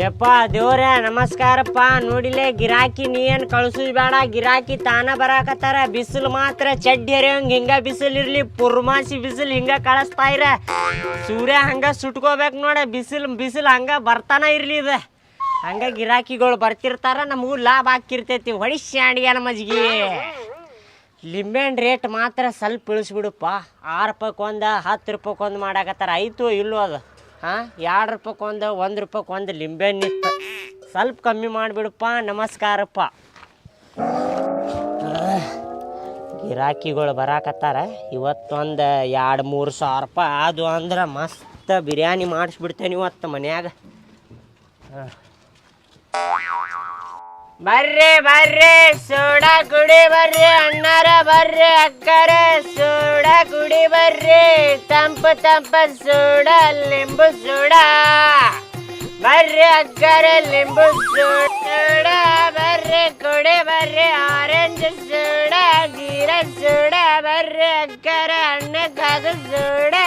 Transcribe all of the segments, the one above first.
ಯಪ್ಪ ದೇವ್ರೆ ನಮಸ್ಕಾರಪ್ಪ. ನೋಡಿಲೆ ಗಿರಾಕಿ ನೀ ಏನ್ ಕಳ್ಸುದ್ ಬೇಡ, ಗಿರಾಕಿ ತಾನ ಬರಾಕತ್ತಾರ. ಬಿಸಿಲು ಮಾತ್ರ ಚಡ್ಡಿ ಹರಿಯಂಗ್ ಹಿಂಗ ಬಿಸಿಲು ಇರ್ಲಿ, ಪುರ್ಮಾಸಿ ಬಿಸಿಲು ಹಿಂಗ ಕಳಿಸ್ತಾ ಇರ. ಸೂರ್ಯ ಹಂಗ ಸುಟ್ಕೋಬೇಕು ನೋಡ, ಬಿಸಿಲು ಹಂಗ ಬರ್ತಾನ ಇರ್ಲಿ. ಇದು ಹಂಗ ಗಿರಾಕಿಗಳು ಬರ್ತಿರ್ತಾರ, ನಮಗೂ ಲಾಭ ಹಾಕಿರ್ತೈತಿ. ಹೊಡಿಸ್ಯಾಡಿಗೆ ನಮ್ಮಜ್ಗಿ ಲಿಂಬೆಹಣ್ಣು ರೇಟ್ ಮಾತ್ರ ಸ್ವಲ್ಪ ಇಳಿಸ್ಬಿಡುಪ್ಪ. 6 ರೂಪಾಯ್ಕೊಂದು 10 ರೂಪಾಯ್ಕೊಂದು ಮಾಡಾಕತ್ತಾರ. ಆಯ್ತು ಇಲ್ಲೋ ಅದು 2 ರೂಪಾಯ್ಕೊಂದು 1 ರೂಪಾಯ್ಕೊಂದು ಲಿಂಬೆಹಣ್ಣು ಇತ್ತು. ಸ್ವಲ್ಪ ಕಮ್ಮಿ ಮಾಡಿಬಿಡಪ್ಪ. ನಮಸ್ಕಾರಪ್ಪ. ಗಿರಾಕಿಗಳು ಬರಾಕತ್ತಾರ. ಇವತ್ತೊಂದು 2-3 ಸಾವಿರ ರೂಪಾಯಿ ಅದು ಅಂದ್ರೆ ಮಸ್ತ್ ಬಿರಿಯಾನಿ ಮಾಡಿಸ್ಬಿಡ್ತೇನೆ ಇವತ್ತು ಮನ್ಯಾಗ. ಬರ್ರಿ ಸೋಡಾ ಕುಡಿ ಬರ್ರಿ, ಅಣ್ಣಾರ ಬರ್ರಿ, ಅಕ್ಕರ ಸೋಡಾ ಕುಡಿ ಬರ್ರಿ. ತಂಪ ಸೋಡಾ, ಲಿಂಬು ಸೋಡಾ ಬರ್ರಿ, ಅಕ್ಕರ ಲಿಂಬು ಸೋಡಾ ಬರ್ರಿ, ಕುಡಿ ಬರ್ರಿ. ಆರೆಂಜ್ ಸೋಡಾ, ಗೀರ ಸೋಡಾ ಬರ್ರಿ, ಅಕ್ಕರ ಹಣ್ಣಕ್ಕಾದ ಸೋಡಾ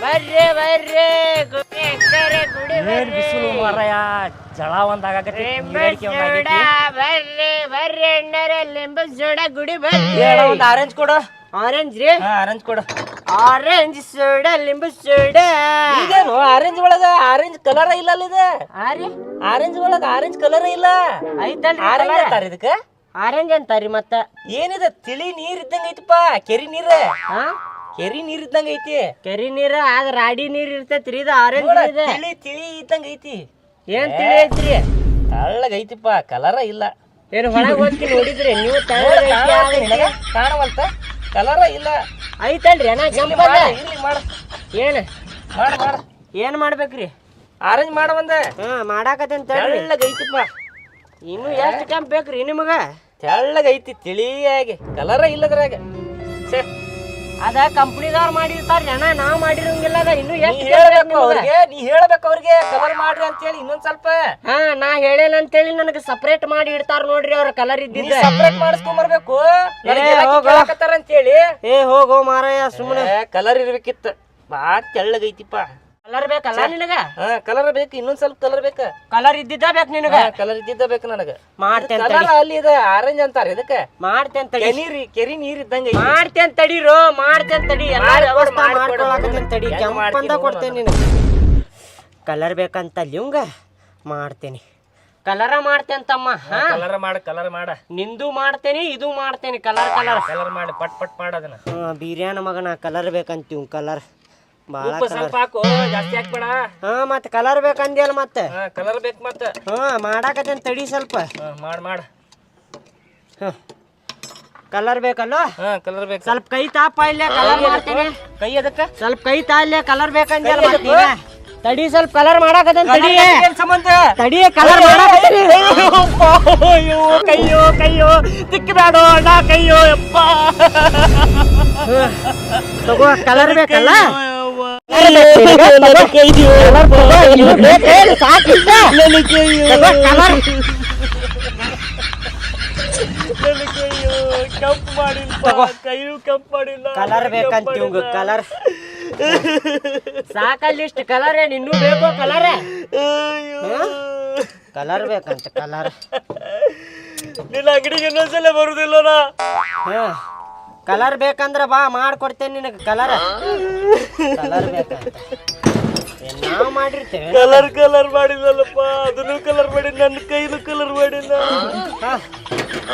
ಬರ್ರಿ ಕುಡಿ ಅಕ್ಕರ ಕುಡಿ ಬರ್ರಿ. ಜಳ ಒಂದಾಗತ್ತೆ. ಬರ್ರಿ ಅಣ್ಣಾರ ಲಿಂಬು ಸೋಡಾ ಕುಡಿ ಬರ್ರಿ. ಒಂದು ಆರೆಂಜ್ ಕೊಡು. ಆರೆಂಜ್ ರೀ? ಆರೆಂಜ್ ಕೊಡು. ಆರೆಂಜ್ ಸೋಡಾ, ಲಿಂಬು ಸೋಡಾ. ಇದೇನು ಆರೆಂಜ್ ಒಳಗ ಆರೆಂಜ್ ಕಲರ್ ಇಲ್ಲ ಇದೆ. ಆರೆಂಜ್ ಒಳಗ ಆರೆಂಜ್ ಕಲರ್ ಇಲ್ಲ ಐತಲ್ರಿ. ಆರೆಂಜ್ ಅಂತಾರ ಇದಕ್ಕ. ಆರೆಂಜ್ ಅಂತಾರಿ. ಮತ್ತ ಏನಿದೆ ತಿಳಿ ನೀರ್ ಇದ್ದಂಗ ಐತಪ್ಪ. ಕೆರಿ ನೀರ್, ಕೆರಿ ನೀರ್ ಇದ್ದಂಗ ಐತಿ. ಕೆರಿ ನೀರ್ ಆದ್ರ ರಾಡಿ ನೀರ್ ಇರ್ತೈತ್ರಿ. ಇದು ಆರೆಂಜ್ ಇದೆ. ತಿಳಿ ಇದ್ದಂಗ ಐತಿ. ಏನ್ ತಿಳಿ ಐತ್ರಿ? ತೆಳ್ಳಗ ಐತಿಪ್ಪ, ಕಲರ ಇಲ್ಲ. ಏನು ಹೊಳಗ್ ಹೋಗಿ ನೋಡಿದ್ರಿ ನೀವು? ಕಾಣವಲ್ತ, ಕಲರ ಇಲ್ಲ. ಐತಲ್ರಿ ಅಣ್ಣ ಕೆಂಪ. ಮಾಡ ಏನ್ ಮಾಡ ಏನ್ ಮಾಡ್ಬೇಕ್ರಿ? ಆರೆಂಜ್ ಮಾಡ ಒಂದ. ಮಾಡಾಕತ್ತೇನ್ ತೆಳ್ಳಗ ಐತಿಪ್ಪ. ಇನ್ನು ಎಷ್ಟು ಕೆಂಪ್ ಬೇಕ್ರಿ ನಿಮಗ? ತೆಳ್ಳಗ ಐತಿ, ತಿಳಿಯಾಗಿ, ಕಲರ ಇಲ್ಲದ್ರಾಗ. ಅದ ಕಂಪ್ನಿದವ್ರು ಮಾಡಿರ್ತಾರ್ರಿ ಅಣ್ಣ, ನಾವ್ ಮಾಡಿರಂಗಿಲ್ಲ. ಅದ ಇನ್ನು ಎಷ್ಟು ಹೇಳ್ಬೇಕು ಅವ್ರಿಗೆ, ನೀ ಹೇಳ್ಬೇಕು ಅವ್ರಿಗೆ ಕಲರ್ ಮಾಡ್ರಿ ಅಂತ ಹೇಳಿ. ಇನ್ನೊಂದ್ ಸ್ವಲ್ಪ ನಾ ಹೇಳೇನ ಅಂತೇಳಿ ನನಗೆ ಸಪರೇಟ್ ಮಾಡಿ ಇಡ್ತಾರ ನೋಡ್ರಿ. ಅವ್ರ ಕಲರ್ ಇದ್ದಿದ್ದ ಸಪರೇಟ್ ಮಾಡಿಸ್ಕೊಂಡ್ ಬರ್ಬೇಕು ಅಂತ ಹೇಳಿ. ಹೋಗೋ ಮಾರಾಯ, ಸುಮ್ಮನೆ ಕಲರ್ ಇರ್ಬೇಕಿತ್ತು. ಬಾಳ ತೆಳ್ಳಗೈತಿಪ್ಪ. ಕಲರ್ ಬೇಕಲ್ಲ ನಿನಗ? ಕಲರ್ ಬೇಕು, ಇನ್ನೊಂದ್ ಸ್ವಲ್ಪ ಕಲರ್ ಬೇಕ. ಕಲರ್ ಇದ್ದಿದ್ದ ಬೇಕು ನಿನಗ? ಕಲರ್ ಇದ್ದಿದ್ದ ಬೇಕು ನನಗ. ಮಾಡ್ತೇನೆ ಅಲ್ಲಿ ಇದೆ ಆರೆಂಜ್ ಅಂತಾರ ಇದಕ್ಕ. ಮಾಡ್ತೇನೆ ತಡಿ. ಕೆರಿ ನೀರ್ ಇದ್ದಂಗ ಮಾಡ್ತೇನೆ ತಡೀರೋ, ಮಾಡ್ತೇನೆ ತಡಿ. ಎಲ್ಲಾ ವ್ಯವಸ್ಥೆ ಮಾಡ್ಕೊಳಕತ್ತೇನೆ ತಡಿ. ಕೆಂಪಂದ ಕೊಡ್ತೇನೆ ನಿನಗೆ. ಕಲರ್ ಬೇಕಂತ ಅಲ್ಲಿ ಇವಂಗ ಮಾಡ್ತೇನೆ. ಕಲರ ಮಾಡ್ತೇನೆ ತಮ್ಮ. ಕಲರ್ ಮಾಡ. ನಿಂದು ಮಾಡ್ತೇನೆ, ಇದು ಮಾಡ್ತೇನೆ. ಕಲರ್ ಮಾಡಿ ಪಟ್ ಮಾಡೋದನ್ನ. ಬಿರಿಯಾನಿ ಮಗನ ಕಲರ್ ಬೇಕಂತೀವ್. ಕಲರ್ ಸ್ವಲ್ಪ ಹಾಕು, ಜಾಸ್ತಿ ಹಾಕ್ಬೇಡ. ಮತ್ ಕಲರ್ ಬೇಕಂದ್ಯಲ್ಲ ಮತ್ತೆ. ಕಲರ್ ಬೇಕು ಮತ್ತ. ಮಾಡಾಕತ್ತೇನ್ ತಡಿ ಸ್ವಲ್ಪ. ಮಾಡ. ಕಲರ್ ಬೇಕಲ್ಲ? ಕಲರ್ ಬೇಕು. ಸ್ವಲ್ಪ ಕೈ ತಾಪ ಇಲ್ಲೇ ಕಲರ್ ಮಾಡ್ತೇನೆ. ಕೈ ಅದಕ್ಕ ಸ್ವಲ್ಪ ಕೈ ತಾ ಇಲ್ಲೇ ಕಲರ್ ಬೇಕಂದ್ಯಲ್ಲ. ತಡಿ ಸ್ವಲ್ಪ ಕಲರ್ ಮಾಡಾಕತ್ತೇನ್ ತಡಿ. ಸಂಬಂಧ ತಡಿ ಕಲರ್ ಮಾಡಾಕತ್ತೇನಿ. ಕೈಯೋ ತಿಕ್ಕಬೇಡ ಅಣ್ಣ, ಕೈಯೋ ಯಪ್ಪ. ತಗೋ ಕಲರ್ ಬೇಕಲ್ಲ? ಕಲರ್ ಬೇಕಂತ ಕಲರ್ ಸಾಕಲ್ಲಿಷ್ಟ. ಕಲರ್ ಏನ್ ಇನ್ನೂ ಬೇಕೋ? ಕಲರ್ ಬೇಕಂತ. ಕಲರ್ ನಿನ್ನ ಅಂಗಡಿಗೆ ಇನ್ನೊಂದ್ಸಲ ಬರುದಿಲ್ಲ. ಕಲರ್ ಬೇಕಂದ್ರ ಬಾ, ಮಾಡ್ಕೊಡ್ತೇನೆ ನಿನಗೆ. ಕಲರ್ ಬೇಕಂತ ನಾವ್ ಮಾಡಿರ್ತೇವೆ. ಕಲರ್ ಮಾಡಿದಲ್ಲಪ್ಪ, ಅದನ್ನು ಕಲರ್ ಮಾಡಿ, ನನ್ನ ಕೈನು ಕಲರ್ ಮಾಡಿಲ್ಲ.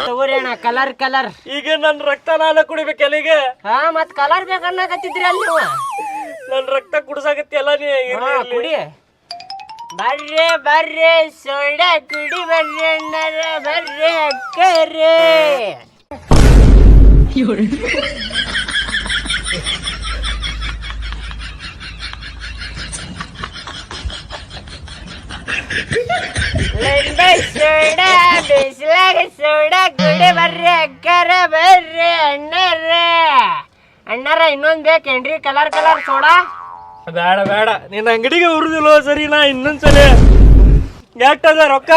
ತಗೋರಿ ಅಣ್ಣ ಕಲರ್. ಈಗ ನನ್ ರಕ್ತ ನಾನ ಕುಡಿಬೇಕು ಎಲ್ಲಿಗೆ? ಮತ್ ಕಲರ್ ಬೇಕನ್ನಕತ್ತಿದ್ರಿ ಅಲ್ಲಿ ನೀವು. ನನ್ ರಕ್ತ ಕುಡ್ಸಾಕತ್ತಿ ಎಲ್ಲ ನೀ. ಕುಡಿ ಬರ್ರಿ ಸೋಡಾ ಕುಡಿ ಬರ್ರಿ ಅಣ್ಣಾರ, ಬರ್ರಿ ಅಕ್ಕರೇ. ಲಿಂಬೆ ಸೋಡಾ, ಬಿಸಿಲಾಗ ಸೋಡಾ ಕುಡಿ ಬರ್ರಿ ಅಕ್ಕರ, ಬರ್ರಿ ಅಣ್ಣಾರ. ಇನ್ನೊಂದ್ ಬೇಕೇನ್ರಿ ಕಲರ್ ಸೋಡಾ? ಬೇಡ, ನಿನ್ನ ಅಂಗಡಿಗೆ ಉರುದಿಲ್ಲ. ಸರಿನಾ? ಇನ್ನೊಂದ್ಸಲ ಎಷ್ಟದ ರೊಕ್ಕ?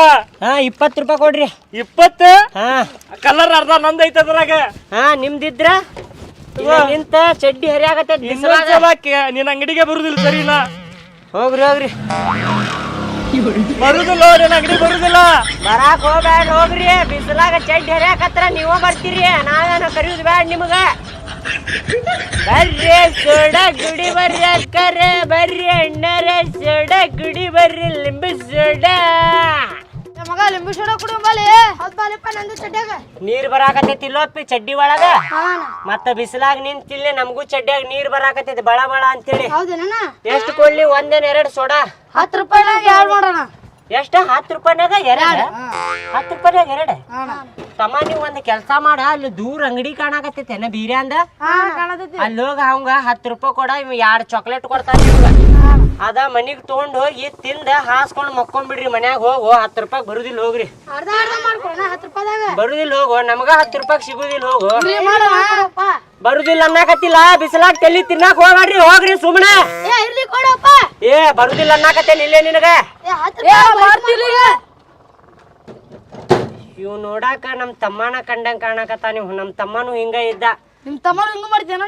20 ರೂಪಾಯಿ ಕೊಡ್ರಿ. 20? ಕಲರ್ ಅರ್ಧ ನಂದ್ ಐತ ಅದ್ರಾಗ. ನಿಮ್ದಿದ್ರ ನಿಂತ ಚಡ್ಡಿ ಹರಿಯಾಗತ್ತೆ. ನಿನ್ನ ಅಂಗಡಿಗೆ ಬರುದಿಲ್ಲ. ಸರಿನಾ? ಹೋಗ್ರಿ ಬರುದಿಲ್ಲ ನಿನ್ನ ಅಂಗಡಿ ಬರುದಿಲ್ಲ. ಬರಾಕ್ ಹೋಗ್ಬ್ಯಾಡ ಹೋಗ್ರಿ, ಬಿಸಿಲಾಗ ಚಡ್ಡಿ ಹರಿಯಾಕತ್ರ ನೀವ ಬರ್ತೀರಿ, ನಾವೇನ ಕರಿಯುದು ಬ್ಯಾಡ ನಿಮಗ. ಬರ್ರಿ ಸೋಡ ಗುಡಿ ಬರ್ರಿ ಅಕ್ಕರೆ, ಬರ್ರಿ ಅಣ್ಣರೇ ಸೋಡ ಗುಡಿ ಬರ್ರಿ, ಲಿಂಬು ಸೋಡ. ಮಗ ಲಿಂಬು ಸೋಡಾ ಕುಡಿ ಬಾಲಿ ಹೌದ್ ಬಾಲಿಪ್ಪ ನಂದು ಚಡ್ಡ್ಯಾಗ ನೀರ್ ಬರಾಕತೈತಿ ಇಲ್ಲೋಪ್ಪಿ ಚಡ್ಡಿ ಒಳಗ. ಮತ್ತ ಬಿಸಿಲಾಗ ನಿಂತಿಲ್ಲ, ನಮಗೂ ಚಡ್ಡಿಯಾಗ ನೀರ್ ಬರಾಕತೈತಿ ಬಳ ಬಳ ಅಂತೇಳಿ. ಹೌದೇನ? ಎಷ್ಟು ಕೊಡ್ಲಿ? ಒಂದೇನ್ ಎರಡು ಸೋಡಾ? 10 ರೂಪಾಯಿನಾಗ 2 ಮಾಡೋಣ. ಎಷ್ಟ? 10 ರೂಪಾಯಿನಾಗ 2? 10 ರೂಪಾಯಿನಾಗ 2? ತಮ್ಮ ನೀವ್ ಒಂದ್ ಕೆಲ್ಸ ಮಾಡ, ಅಲ್ಲಿ ದೂರ ಅಂಗಡಿ ಕಾಣಾಕತ್ತೈತೆನ ಬೀರ್ಯಾ ಅಂದ, ಅಲ್ಲಿ ಹೋಗ ಅವಂಗ 10 ರೂಪಾಯಿ ಕೊಡ, ಇವ್ 2 ಚಾಕ್ಲೇಟ್ ಕೊಡ್ತಾನ ನಿಮ್ಗ. ಅದ ಮನಿಗ್ ತಗೊಂಡ್ ಹೋಗಿ ತಿಂದ ಹಾಸ್ಕೊಂಡ್ ಮಕ್ಕೊಂಡ್ಬಿಡ್ರಿ ಮನ್ಯಾಗ. ಹೋಗು 10 ರೂಪಾಯಿ ಬರುದಿಲ್ಲ ಹೋಗ್ರಿ. ಅರ್ಧ ಅರ್ಧ ಮಾಡ್ಕೊಣ 10 ರೂಪಾಯಿದಾಗ. ಬರುದಿಲ್ಲ ಹೋಗು, ನಮಗ 10 ರೂಪಾಯಿ ಸಿಗುದಿಲ್ಲ ಹೋಗು. ಬರುದಿಲ್ಲ ಅನ್ನಕತ್ತಿಲ್ಲ, ಬಿಸಿಲಾಗ ತಲಿ ತಿನ್ನಾಕ ಹೋಗ್ರಿ ಹೋಗ್ರಿ ಸುಮ್ಮನೆ. ಇರ್ಲಿ ಕೊಡಪ್ಪ. ಬರುದಿಲ್ಲ ಅನ್ನಕತ್ತೇನಿ ಇಲ್ಲೇ ನಿನಗ. ಇವ್ ನೋಡಾಕ ನಮ್ ತಮ್ಮನ ಕಂಡಂಗ್ ಕಾಣಕತ್ತಾನ. ನೀವು ನಮ್ ತಮ್ಮನು ಹಿಂಗ ಇದ್ದ. ನಿಮ್ ತಮ್ಮ ಹಿಂಗ ಮಾಡ್ತೇನ?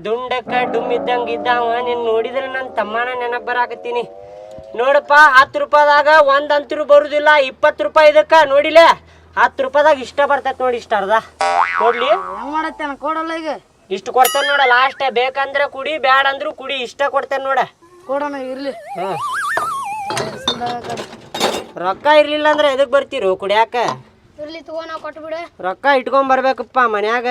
ದುಂಡಕ್ಕ ಡುಮ್ ಇದ್ದಂಗ ಇದ್ದಾವ. ನೀನ್ ನೋಡಿದ್ರೆ ನನ್ ತಮ್ಮನ ನೆನಪ್ ಬರಾಕತ್ತೀನಿ. ನೋಡಪ್ಪ 10 ರೂಪಾಯಿದಾಗ ಒಂದಂತರು ಬರುದಿಲ್ಲ. 20 ರೂಪಾಯಿ ಇದಕ್ಕ ನೋಡಿಲೆ. 10 ರೂಪಾಯಿದಾಗ ಇಷ್ಟ ಬರ್ತೈತ್ ನೋಡಿ, ಇಷ್ಟ ಅರ್ಧ ಕೊಡ್ಲಿ. ಹೆಂಗ್ ಮಾಡತ್ತೇನ? ಕೊಡಲ್ಲ ಈಗ. ಇಷ್ಟ ಕೊಡ್ತೇನೆ ನೋಡ ಲಾಸ್ಟ್. ಬೇಕಂದ್ರ ಕುಡಿ, ಬ್ಯಾಡ ಅಂದ್ರು ಕುಡಿ, ಇಷ್ಟ ಕೊಡ್ತೇನೆ ನೋಡ. ಕೊಡೋಣ ಇರ್ಲಿ. ರೊಕ್ಕ ಇರ್ಲಿಲ್ಲ ಅಂದ್ರೆ ಎದಕ್ ಬರ್ತೀರೋ ಕುಡಿಯಾಕ? ಇರ್ಲಿ ತಗೋ, ನಾ ಕೊಟ್ಟು ಬಿಡು. ರೊಕ್ಕ ಇಟ್ಕೊಂಡ್ ಬರ್ಬೇಕಪ್ಪ ಮನ್ಯಾಗ.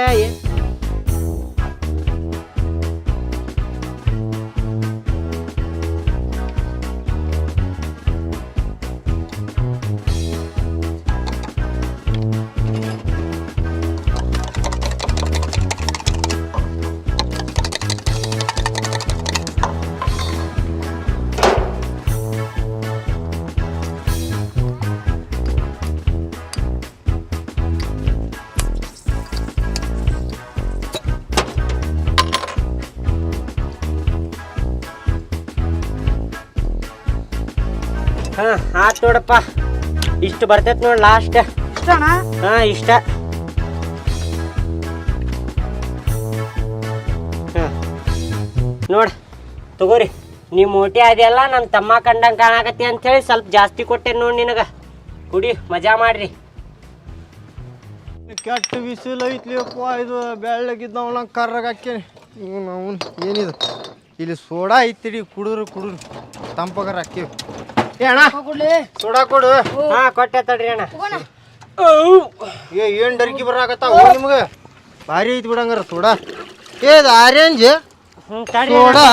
ಆತ್ ನೋಡಪ್ಪ, ಇಷ್ಟು ಬರ್ತೈತ್ ನೋಡ್ ಲಾಸ್ಟ್. ಇಷ್ಟನಾ? ಇಷ್ಟ. ನೋಡ್ ತಗೋರಿ, ನೀ ಮೋಟಿ ಅದೆಲ್ಲ ನನ್ ತಮ್ಮ ಕಂಡಂಗ್ ಕಾಣಕತ್ತಿ ಅಂತ ಹೇಳಿ ಸ್ವಲ್ಪ ಜಾಸ್ತಿ ಕೊಟ್ಟೆ ನೋಡ್ ನಿನಗ. ಕುಡಿ, ಮಜಾ ಮಾಡ್ರಿ. ಕೆಟ್ಟ ಬಿಸಿಲು ಐತ್ಲಿಯಪ್ಪ, ಇದು ಬೆಳ್ಳಗಿದ್ದವನ ಕರ್ರಾಗ ಹಾಕ್ಯನಿ. ಇವನು ಅವನು ಏನಿದು ಇಲ್ಲಿ ಸೋಡಾ ಐತಿಡಿ, ಕುಡಿದ್ರು ತಂಪಗಾರ ಹಾಕಿವಿ. ಅಣ್ಣ ಸೋಡಾ ಕೊಡು. ಕೊಟ್ಟೆ ತಡ್ರಿ ಅಣ್ಣ. ಏನ್ ಡರ್ಕಿ ಬರಾಕತ್ತಾವ ನಿಮ್ಗೆ? ಭಾರಿ ಐತಿ ಬಿಡಂಗಾರ ಸೋಡಾ. ಇದು ಆರೆಂಜ್ ಸೋಡಾ,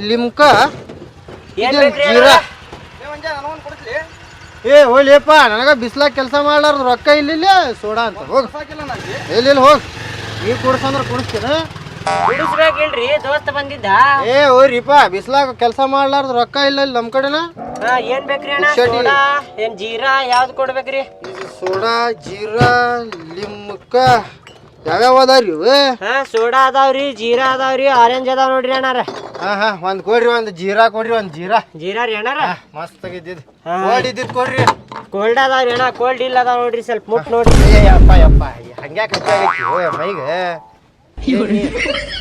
ಲಿಮ್ಕಾ, ಜೀರಾ. ಹೋಗ್ಲಿಯಪ್ಪ, ನನಗ ಬಿಸ್ಲಾಗ ಕೆಲಸ ಮಾಡ್ಲಾರ್ದು ರೊಕ್ಕ ಇಲ್ಲ ಸೋಡಾ ಅಂತ. ಹೋಗ್ ಎಲ್ಲಿ ಹೋಗ್, ನೀ ಕುಡ್ಸಂದ್ರ ಕುಡಿಸ್ತೀನ. ಕುಡಿಸ್ಬೇಕಿಲ್ರಿ, ದೋಸ್ತ ಬಂದಿದ್ದ. ಹೋರಿಪ್ಪ, ಬಿಸ್ಲಾಗ ಕೆಲಸ ಮಾಡ್ಲಾರ್ದು ರೊಕ್ಕ ಇಲ್ಲ ನಮ್ ಕಡೆನ. ಏನ್ ಬೇಕ್ರಿ ಅಣ್ಣ? ಸೋಡಾ ಏನ್ ಜೀರಾ ಯಾವ್ದು ಕೊಡ್ಬೇಕ್ರಿ? ಸೋಡಾ, ಜೀರಾ, ಲಿಮ್ಕಾ ಯಾವ್ಯಾವ ಅದಾವ್ರಿ ಇವು? ಸೋಡಾ ಅದಾವ್ರಿ, ಜೀರಾ ಅದಾವ್ರಿ, ಆರೆಂಜ್ ಅದಾವ್ ನೋಡ್ರಿ ಅಣ್ಣಾರ. ಒಂದ್ ಕೊಡ್ರಿ, ಒಂದ್ ಜೀರಾ ಕೊಡ್ರಿ. ಒಂದ್ ಜೀರಾ ರೀ ಅಣ್ಣಾರ. ಮಸ್ತ್ ಆಗಿದ್ದಿದ್ ಕೋಲ್ಡ್ ಇದ್ದಿದ್ ಕೊಡ್ರಿ. ಕೋಲ್ಡ್ ಅದಾವ್ರಿ ಅಣ್ಣ, ಕೋಲ್ಡ್ ಇಲ್ಲ ಅದಾವ್ ನೋಡ್ರಿ, ಸ್ವಲ್ಪ ಮುಟ್ ನೋಡ್ರಿ. ಯಪ್ಪ ಹಂಗ್ಯಾಕ ಮೈಗೆ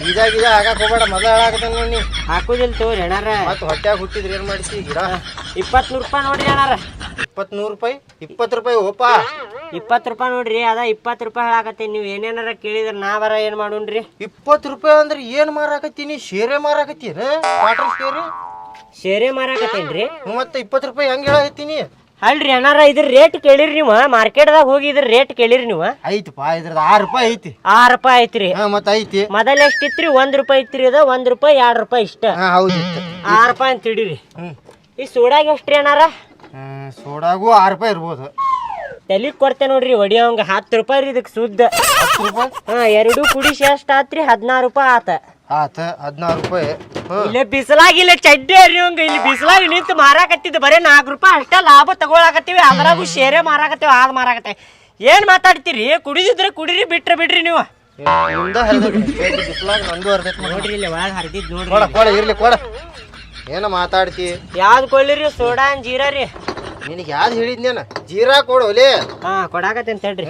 ಇದಾಗ ಆಗಾಕ ಹೋಗ್ಬೇಡ, ಮೊದಲ ಹೇಳಾಕತ್ತ ನೋಡಿ. ಹಾಕುದಿಲ್ಲ ತಗೋರಿ ಅಣ್ಣಾರ. ಮತ್ ಹೊಟ್ಯಾಗ ಹುಟ್ಟಿದ್ರಿ ಏನ್ ಮಾಡಿಸಿ ಗಿಡ? 20 ರೂಪಾಯಿ ನೋಡ್ರಿ ಅಣ್ಣಾರ. 20 ರೂಪಾಯಿ? 20 ರೂಪಾಯಿ ಓಪ. 20 ರೂಪಾಯಿ ನೋಡ್ರಿ, ಅದ 20 ರೂಪಾಯಿ ಹೇಳಾಕತ್ತೀನಿ. ನೀವ್ ಏನೇನಾರ ಕೇಳಿದ್ರ ನಾ ಬರ ಏನ್ ಮಾಡೋಣ್ರಿ? 20 ರೂಪಾಯಿ ಅಂದ್ರೆ ಏನ್ ಮಾರಾಕತ್ತೀನಿ? ಶೇರೆ ಮಾರಾಕತ್ತೀನ? ವಾಟರ್ ಶೇರೆ ಶೇರೆ ಮಾರಾಕತ್ತೇನ್ರಿ? ಮತ್ತೆ 20 ರೂಪಾಯಿ ಹೆಂಗ್ ಹೇಳಾಕತ್ತೀನಿ? ಅಲ್ರಿ ಅಣ್ಣಾರ, ಇದ್ರ ರೇಟ್ ಕೇಳಿರಿ ನೀವು? ಮಾರ್ಕೆಟ್ದಾಗ ಹೋಗಿ ಇದ್ರ ರೇಟ್ ಕೇಳಿರಿ ನೀವು? ಐತಿಪ್ಪ, ಇದ್ರದ್ದು 6 ರೂಪಾಯಿ ಐತಿ. 6 ರೂಪಾಯಿ ಐತ್ರಿ. ಮತ್ತ ಐತಿ. ಮೊದಲ ಎಷ್ಟಿತ್ರಿ? 1 ರೂಪಾಯಿ ಇತ್ರಿ. ಅದ 1 ರೂಪಾಯಿ 2 ರೂಪಾಯಿ ಇಷ್ಟ. ಹೌದು, 6 ರೂಪಾಯಿ ಅಂತ ಹಿಡೀರಿ. ಈ ಸೋಡಾಗ ಎಷ್ಟ್ರಿ ಅಣ್ಣಾರ? ಸೋಡಾಗೂ 6 ರೂಪಾಯಿ ಇರ್ಬೋದು. ತಲಿಗ್ ಕೊಡ್ತೆ ನೋಡ್ರಿ ಹೊಡಿಯೋಂಗ. 10 ರೂಪಾಯಿ ರೀ ಇದಕ್ಕೆ ಸುದ್ದ. 10 ರೂಪಾಯಿ? 2 ಕುಡಿಸಿ ಎಷ್ಟ್ ಆತ್ರಿ? 16 ರೂಪಾಯಿ ಆತ. 16 ರೂಪಾಯಿ. ಇಲ್ಲೇ ಬಿಸಿಲಾಗಿ ಇಲ್ಲೇ ಚಡ್ಡಿ ಹರಿಯೋಂಗ ಇಲ್ಲಿ ಬಿಸಿಲಾಗಿ ನಿಂತು ಮಾರಾಕತ್ತಿದ್ದು ಬರೇ 4 ರೂಪಾಯಿ ಅಷ್ಟ ಲಾಭ ತಗೊಳಕತ್ತೀವಿ. ಅದ್ರಾಗು ಶೇರೆ ಮಾರಾಕತ್ತೀವಿ, ಹಾಲ್ ಮಾರಾಕತ್ತೀವಿ. ಏನ್ ಮಾತಾಡ್ತೀರಿ? ಕುಡಿದಿದ್ರೆ ಕುಡಿರಿ, ಬಿಟ್ರೆ ಬಿಡ್ರಿ ನೀವು. ಬಿಸಿಲಾಗ ನಂದು ಹರ್ದೈತಿ ನೋಡ್ರಿ ಇಲ್ಲಿ ಒಳಗೆ ಹರಿದಿದ್ ನೋಡ್ರಿ. ಕೊಡ ಇರ್ಲಿ ಕೊಡ. ಏನ ಮಾತಾಡ್ತಿ? ಯಾವ್ದು ಕೊಳ್ಳಿರಿ? ಸೋಡಾ ಜೀರಾ ರೀ? ನಿನಗೆ ಯಾವ್ದು ಹೇಳಿದ್ನೇನ? ಜೀರಾ ಕೊಡು ಒಲೆ. ಕೊಡಾಕತ್ತೇನ್ ತಡ್ರಿ.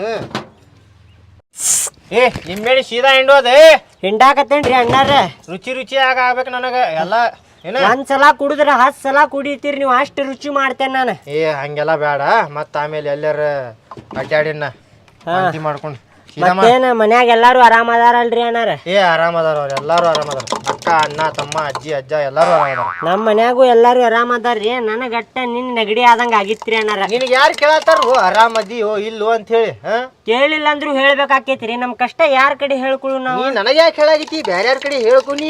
ನಿಮ್ಮೇಳಿ ಸೀದಾ ಹಿಂಡೋದೆ ಹಿಂಡಾಕತ್ತೇನ್ರಿ ಅಣ್ಣಾರ. ರುಚಿ ಆಗ್ಬೇಕು ನನಗ ಎಲ್ಲ. ಏನ ಒಂದ್ಸಲ ಕುಡಿದ್ರ 10 ಸಲ ಕುಡಿತೀರಿ ನೀವು, ಅಷ್ಟು ರುಚಿ ಮಾಡ್ತೇನೆ ನಾನು. ಏ ಹಂಗೆಲ್ಲ ಬೇಡ, ಮತ್ತ ಆಮೇಲೆ ಎಲ್ಲಾರ ಅಡ್ಡಾಡಿನ ವಾಂತಿ ಮಾಡ್ಕೊಂಡು ಮತ್ತೇನ ಮನ್ಯಾಗ ಎಲ್ಲಾರು ಆರಾಮ ಅದಾರಲ್ರಿ ಅಣ್ಣಾರ? ಏ ಆರಾಮ ಅದಾರ, ಅವ್ರ ಎಲ್ಲಾರು ಆರಾಮ ಅದಾರ. ಅಕ್ಕ ಅಣ್ಣ ತಮ್ಮ ಅಜ್ಜಿ ಅಜ್ಜ ಎಲ್ಲಾರು ಆರಾಮ ಅದಾರ. ನಮ್ಮ ಮನ್ಯಾಗೂ ಎಲ್ಲಾರು ಆರಾಮ ಅದಾರ್ರಿ. ನನಗಟ್ಟ ನಿನ್ ನೆಗಡಿ ಆದಂಗ ಆಗಿತ್ರಿ ಅಣ್ಣಾರ. ನಿನಗೆ ಯಾರು ಕೇಳತ್ತಾರ ಆರಾಮ ಅದಿಯೋ ಇಲ್ಲೋ ಅಂತ ಹೇಳಿ? ಕೇಳಿಲ್ಲ ಅಂದ್ರು ಹೇಳ್ಬೇಕಾಕೇತ್ರಿ. ನಮ್ ಕಷ್ಟ ಯಾರ ಕಡೆ ಹೇಳ್ಕೊಳು ನಾವು? ನನಗೆ ಯಾಕೆ ಹೇಳಾಗಿತಿ? ಬ್ಯಾರ್ಯಾರ ಕಡೆ ಹೇಳ್ಕೊನಿ.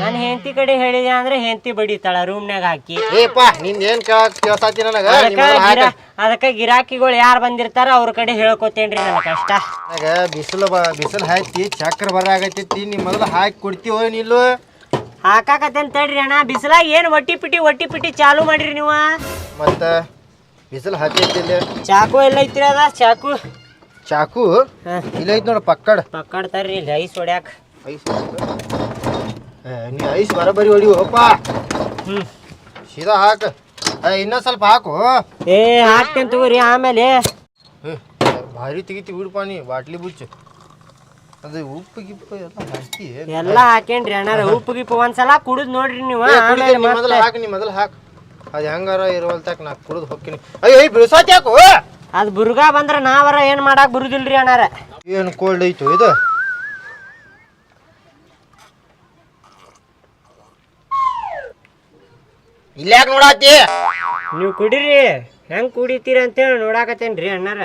ನಾನು ಹೆಂಡತಿ ಕಡೆ ಹೇಳಿದೆ ಅಂದ್ರೆ ಹೆಂಡತಿ ಬಡಿತಾಳ ರೂಮ್ನ್ಯಾಗ ಹಾಕಿ. ಏಪಾ ನಿಂದ ಏನ್ ಕೇಳ್ಸಾತಿ ನನಗ? ಅದಕ್ಕ ಗಿರಾಕಿಗಳು ಯಾರು ಬಂದಿರ್ತಾರ ಅವ್ರ ಕಡೆ ಹೇಳ್ಕೊತೇನ್ರಿ ನನ್ನ ಕಷ್ಟ. ಬಿಸಿಲು ಹಾಕಿ ಚಕ್ರ ಬರಾಗತ್ತೈತಿ. ನೀ ಮೊದಲು ಹಾಕಿ ಕೊಡ್ತೀವೋ ನಿಲ್ಲು? ಹಾಕಾಕತ್ತೇನ್ ತಡ್ರಿ ಅಣ್ಣ. ಬಿಸಿಲಾಗ ಏನ್ ಒಟ್ಟಿ ಪಿಟಿ ಚಾಲು ಮಾಡಿರಿ ನೀವು? ಮತ್ತ ಬಿಸಿಲು ಹತ್ತೈತಿ. ಚಾಕು ಎಲ್ಲ ಐತ್ರಿ? ಅದ ಚಾಕು ಇಲ್ಲ ಐತಿ ನೋಡ, ಪಕ್ಕಡ್ ತರ್ರಿ ಇಲ್ಲಿ ಐಸ್ ಹೊಡ್ಯಾಕ. ನೀ ಐಸ್ ಬರಬರಿ ಹೊಡಿವಪ್ಪ. ಸೀದಾ ಹಾಕ. ಇನ್ನೊಂದ್ ಸ್ವಲ್ಪ ಹಾಕು. ಏ ಹಾಕ್ತೇನೆ ತಗೋರಿ. ಆಮೇಲೆ ಭಾರಿ ತೆಗಿತಿ ಬಿಡ್ಪ ನೀ ಬಾಟ್ಲಿ ಬುಚ್ಚ. ಅದು ಉಪ್ಪು ಗಿಪ್ಪು ಎಲ್ಲ ಹಾಕಿ ಎಲ್ಲ ಹಾಕೇನ್ರಿ ಅಣ್ಣಾರ. ಉಪ್ಪು ಗಿಪ್ಪು ಒಂದ್ಸಲ ಕುಡಿದ್ ನೋಡ್ರಿ ನೀವು. ಮೊದಲು ಹಾಕಿ, ನೀ ಮೊದಲು ಹಾಕ್. ಅದು ಹೆಂಗಾರ ಇರುವಲ್ತಾಕ ನಾ ಕುಡಿದು ಹೋಗ್ತೀನಿ. ಅಯ್ಯೋ ಬಿಡಿಸೋತ್ ಯಾಕು? ಅದು ಬುರ್ಗ ಬಂದ್ರ ನಾವರ ಏನ್ ಮಾಡಾಕ್ ಬರುದಿಲ್ರಿ ಅಣ್ಣಾರ. ಏನು ಕೋಲ್ಡ್ ಐತು ಇದು? ಇಲ್ಲ ಯಾಕೆ ನೋಡಾತಿ? ನೀವು ಕುಡೀರಿ, ಹೆಂಗ್ ಕುಡಿತೀರ ಅಂತೇಳಿ ನೋಡಾಕತ್ತೇನ್ರಿ ಅಣ್ಣಾರ.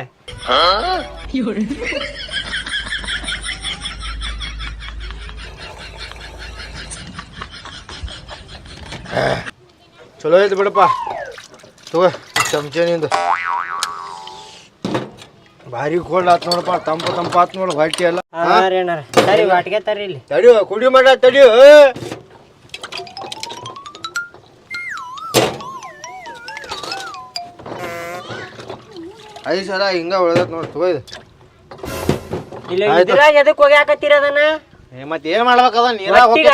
ಚಲೋ ಐತಿ ಬಿಡಪ್ಪ. ತಗೋ ಚಮಚೆ ನಿಂದು. ಭಾರಿ ಕೋಲ್ಡ್ ಆತ್ ನೋಡಪ್ಪ. ತಂಪು ಆತ್ ನೋಡು ಹೊಟ್ಟಿ ಎಲ್ಲ. ಸರಿ ವಾಟಿಗೆ ತರ್ರಿ ಇಲ್ಲಿ. ತಡಿಯೋ ಕುಡಿ ಮಾಡ ತಡಿಯೋ. ಐದು ಸಲ ಹಿಂಗ ಉಳ್ದತ್ ನೋಡಿ. ತಗೋ ಇದು. ಎದಕ್ ಹೋಗ್ಯಾಕತ್ತೀರ ಅದನ್ನ? ಮತ್ತೆ ಏನ್ ಮಾಡ್ಬೇಕದ?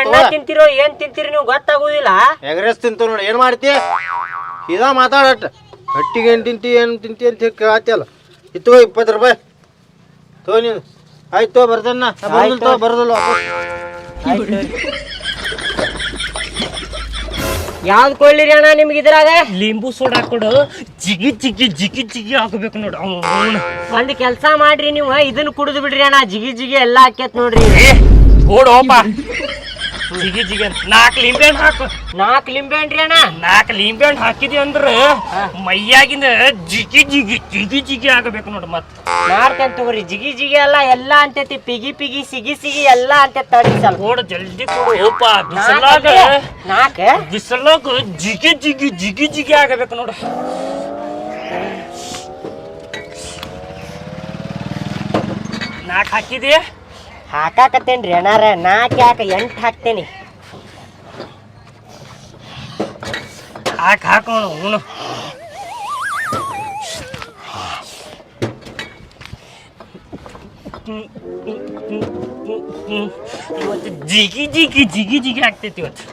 ಅನ್ನ ತಿಂತಿರೋ ಏನ್ ತಿಂತೀರಿ ನೀವು ಗೊತ್ತಾಗುದಿಲ್ಲ. ಎಗ್ರೆಸ್ ತಿಂತ ನೋಡಿ. ಏನ್ ಮಾಡ್ತಿ? ಇದಾ ಮಾತಾಡಟ್. ಹಟ್ಟಿಗೆ ಏನ್ ತಿಂತಿ ಅಂತ ಕೇಳತ್ತಿಯಲ್ಲ. ಇತ್ತು 20 ರೂಪಾಯಿ ತಗೋ ನೀನು. ಆಯ್ತು ಬರ್ದನ್ನ ಬರೋದಿಲ್ಲ. ಯಾವ್ದು ಕೊಳ್ಳಿರಿ ಅಣ್ಣ ನಿಮ್ಗೆ ಇದ್ರಾಗ? ಲಿಂಬು ಸೋಡಾ ಕೊಡು. ಜಿಗಿ ಹಾಕಬೇಕು ನೋಡು. ಒಂದ್ ಕೆಲ್ಸ ಮಾಡ್ರಿ ನೀವು, ಇದನ್ನ ಕುಡಿದು ಬಿಡ್ರಿ ಅಣ್ಣ. ಜಿಗಿ ಎಲ್ಲಾ ಹಾಕ್ಯತ್ ನೋಡ್ರಿ. ಓಡೋಪ ಜಿಗಿ ಅಂತ 4 ಲಿಂಬೆ ಹಣ್ಣು ಹಾಕು. 4 ಲಿಂಬೆ ಹಣ್ಣ್ರಿ ಅಣ್ಣ? 4 ಲಿಂಬೆ ಹಣ್ಣು ಹಾಕಿದಿ ಅಂದ್ರ ಮೈಯಾಗಿನ ಜಿಗಿ ಆಗಬೇಕು ನೋಡು. ಮತ್ ಮಾಡ್ತೇನೆ ತಗೋರಿ. ಜಿಗಿ ಅಲ್ಲ ಎಲ್ಲಾ ಅಂತೈತಿ. ಪಿಗಿ ಸಿಗಿ ಎಲ್ಲಾ ಅಂತ ತಡಿ ಸ್ವಲ್ಪ. ಕೊಡು ಜಲ್ದಿ ಕೊಡು. ಬಿಸಲಾಗ ಜಿಗಿ ಆಗಬೇಕು ನೋಡು. ನಾಲ್ಕು ಹಾಕಿದಿ? ಹಾಕಾಕತ್ತೇನ್ರಿ ಅಣ್ಣಾರ. 4 ಯಾಕೆ 8 ಹಾಕ್ತೇನಿ. ಹಾಕೋಣ ಅವನು. ಇವತ್ತು ಜಿಗಿ ಆಗ್ತೈತಿ ಇವತ್ತು.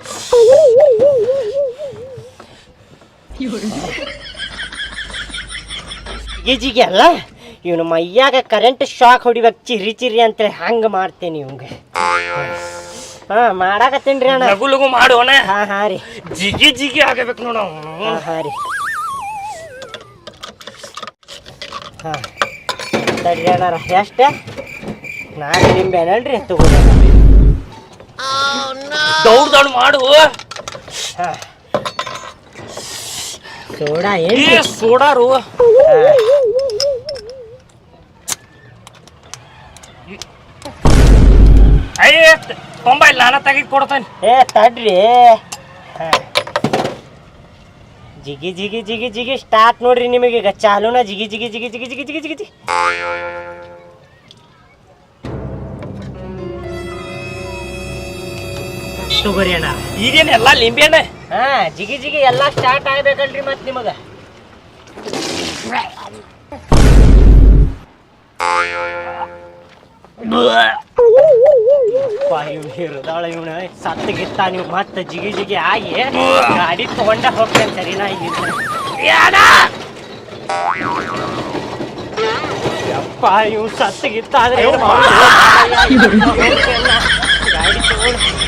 ಜಿಗಿ ಅಲ್ಲ ಇವನು ಮೈಯಾಗ ಕರೆಂಟ್ ಶಾಕ್ ಹೊಡಿಬೇಕು ಚಿರಿ ಅಂತೇಳಿ ಹಂಗ ಮಾಡ್ತೇನೆ ಇವಂಗ. ಮಾಡಾಕತ್ತೇನ್ರಿ ಅಣ್ಣ. ಲಗು ಮಾಡೋಣ. ಹಾ ರೀ. ಜಿಗಿ ಆಗಬೇಕು ನೋಡು. ಹಾ ರೀ. ಹಾ ತಡ್ರಿ ಅಣ್ಣಾರ. ಎಷ್ಟ? 4 ಲಿಂಬೆ ಅಲ್ರಿ ತಗೋರಿ. ದೌಡ್ ಮಾಡು. ಸೋಡಾ ಏನ್? ಸೋಡಾರು. ತೊಂಬೈ ನಾನ ತೆಗಿ ಕೊಡ್ತಾನೆ. ತಡ್ರಿ. ಜಿಗಿ ಸ್ಟಾರ್ಟ್ ನೋಡ್ರಿ. ನಿಮಗೆ ಈಗ ಚಾಲೂನ ಜಿಗಿ ತಗೋರಿ ಅಣ್ಣ. ಈಗೇನು ಎಲ್ಲ ಲಿಂಬೆ ಹಣ್ಣೆ? ಜಿಗಿ ಎಲ್ಲಾ ಸ್ಟಾರ್ಟ್ ಆಗ್ಬೇಕಲ್ರಿ ಮತ್ ನಿಮಗ. ಇವನು ಸತ್ತಗಿತ್ತ ನೀವು ಮತ್ತೆ ಜಿಗಿ ಆಗಿ ಗಾಡಿ ತಗೊಂಡ ಹೋಗ್ತೇನೆ. ಸರಿನಾ? ಯಪ್ಪ ಇವ್ ಸತ್ತಗಿತ್ತ ಆದ್ರೆ ಗಾಡಿ ತಗೊಂಡು